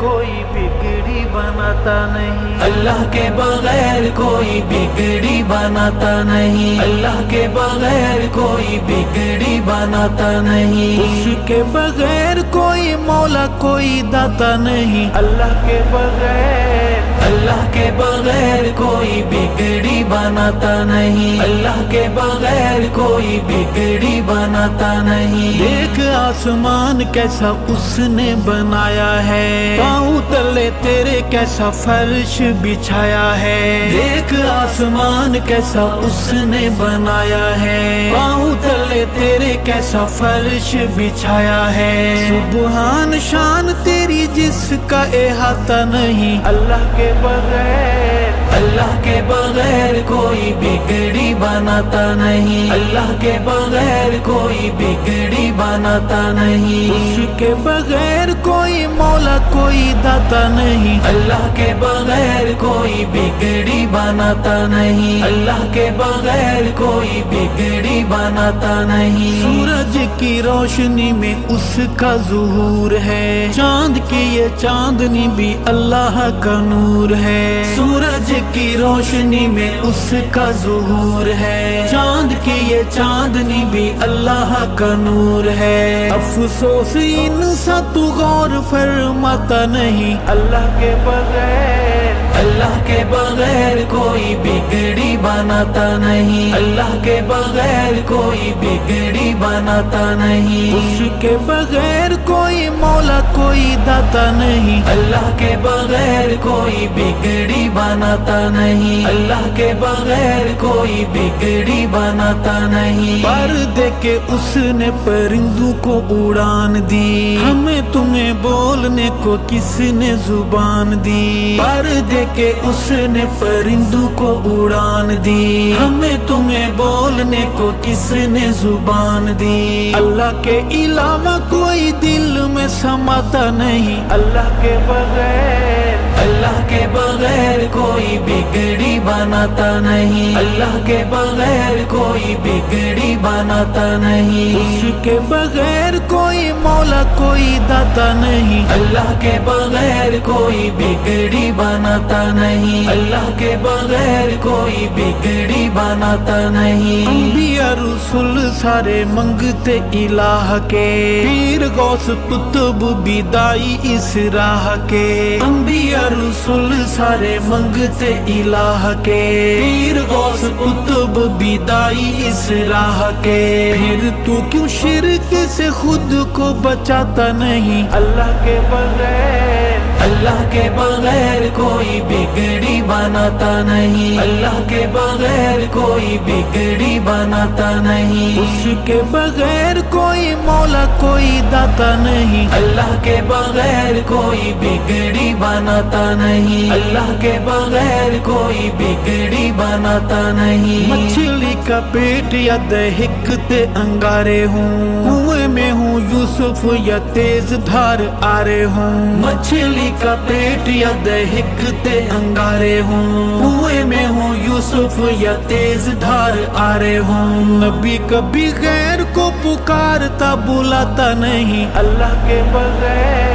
کوئی بگڑی بناتا نہیں، اللہ کے بغیر کوئی بگڑی بناتا نہیں، اللہ کے بغیر کوئی بگڑی بناتا نہیں، اس کے بغیر کوئی مولا کوئی داتا نہیں، اللہ کے بغیر اللہ کے بغیر کوئی بگڑی بناتا نہیں، اللہ کے بغیر کوئی بگڑی بناتا نہیں۔ دیکھ آسمان کیسا اس نے بنایا ہے، پاؤں تلے تیرے کیسا فرش بچھایا ہے، دیکھ آسمان کیسا اس نے بنایا ہے، پاؤں تلے تیرے کیسا فرش بچھایا ہے، سبحان شان تیری جس کا احاطہ نہیں، اللہ کے بغیر اللہ کے بغیر کوئی بگڑی بناتا نہیں، اللہ کے بغیر کوئی بگڑی بناتا نہیں، اس کے بغیر کوئی مولا کوئی داتا نہیں، اللہ کے بغیر کوئی بگڑی بناتا نہیں، اللہ کے بغیر کوئی بگڑی بناتا نہیں۔ سورج کی روشنی میں اس کا ظہور ہے، چاند کی یہ چاندنی بھی اللہ کا نور ہے، سورج کی روشنی میں اس کا ظہور ہے، چاند کی یہ چاندنی بھی اللہ کا نور ہے، افسوس انسان تو غور فرماتا نہیں، اللہ کے بغیر اللہ کے بغیر کوئی بگڑی بناتا نہیں، اللہ کے بغیر کوئی بگڑی بناتا نہیں، اس کے بغیر کوئی مولا کوئی داتا نہیں، اللہ کے بغیر کوئی بگڑی بناتا نہیں، اللہ کے بغیر کوئی بگڑی بناتا نہیں۔ پردے کے اس نے پرندوں کو اڑان دی، ہمیں تمہیں بولنے کو کس نے زبان دی، پردے کہ اس نے پرندوں کو اڑان دی، ہمیں تمہیں بولنے کو کس نے زبان دی، اللہ کے علاوہ کوئی دل میں سماتا نہیں، اللہ کے بغیر اللہ کے بغیر کوئی بگڑی بناتا نہیں، اللہ کے بغیر کوئی بگڑی بناتا نہیں، اس کے بغیر کوئی مولا کوئی داتا نہیں، اللہ کے بغیر کوئی بگڑی بناتا نہیں، اللہ کے بغیر کوئی بگڑی بناتا نہیں۔ انبیاء رسول سارے منگتے الہ کے، پیر غوث قطب بھی دائی اس راہ کے، انبیاء رسول سارے منگتے الہ کے، پیر غوث قطب بھی دائی اس راہ کے، پھر تو کیوں شرک سے خود کو بچاتا نہیں، اللہ کے بغیر اللہ کے بغیر کوئی بگڑی بناتا نہیں، اللہ کے بغیر کوئی بگڑی بناتا نہیں، اس کے بغیر کوئی مولا کوئی داتا نہیں، اللہ کے بغیر کوئی بگڑی بناتا نہیں، اللہ کے بغیر کوئی بگڑی بناتا نہیں۔ مچھلی کا پیٹ یا دہکتے انگارے ہوں، کنویں میں ہوں یوسف یا تیز دھار آرے ہوں، مچھلی کا پیٹ یا دہکتے انگارے ہوں، کنویں میں ہوں یوسف یا تیز دھار آرے ہوں، نبی کبھی غیر کو پکارتا بلاتا نہیں، اللہ کے بغیر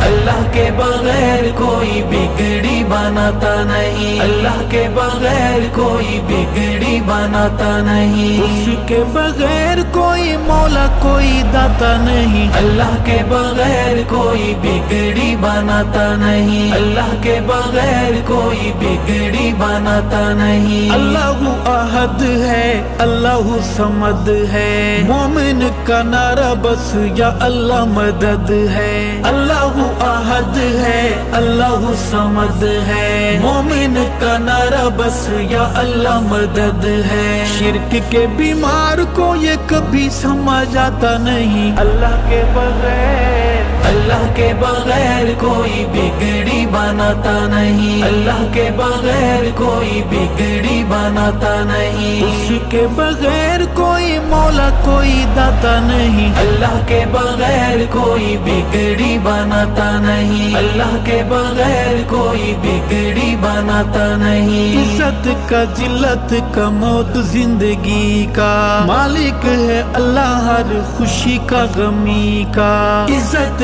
اللہ کے بغیر کوئی بگڑی بناتا نہیں، اللہ کے بغیر کوئی بگڑی بناتا نہیں، اس کے بغیر کوئی مولا کوئی داتا نہیں، اللہ کے بغیر کوئی بگڑی بناتا نہیں، اللہ کے بغیر کوئی بگڑی بناتا نہیں۔ اللہ احد ہے، اللہ صمد ہے، مومن کا نعرہ بس یا اللہ مدد ہے، اللہ احد ہے، اللہ صمد ہے، مومن کا نعرہ بس یا اللہ مدد ہے، شرک کے بیمار کو یہ کبھی سمجھ آتا نہیں، اللہ کے بغیر اللہ کے بغیر کوئی بگڑی بناتا نہیں، اللہ کے بغیر کوئی بگڑی بناتا نہیں، اس کے بغیر کوئی مولا کوئی داتا نہیں، اللہ کے بغیر کوئی بگڑی بناتا نہیں، اللہ کے بغیر کوئی بگڑی بناتا نہیں۔ عزت کا ذلت کا موت زندگی کا مالک ہے اللہ، ہر خوشی کا غمی کا، عزت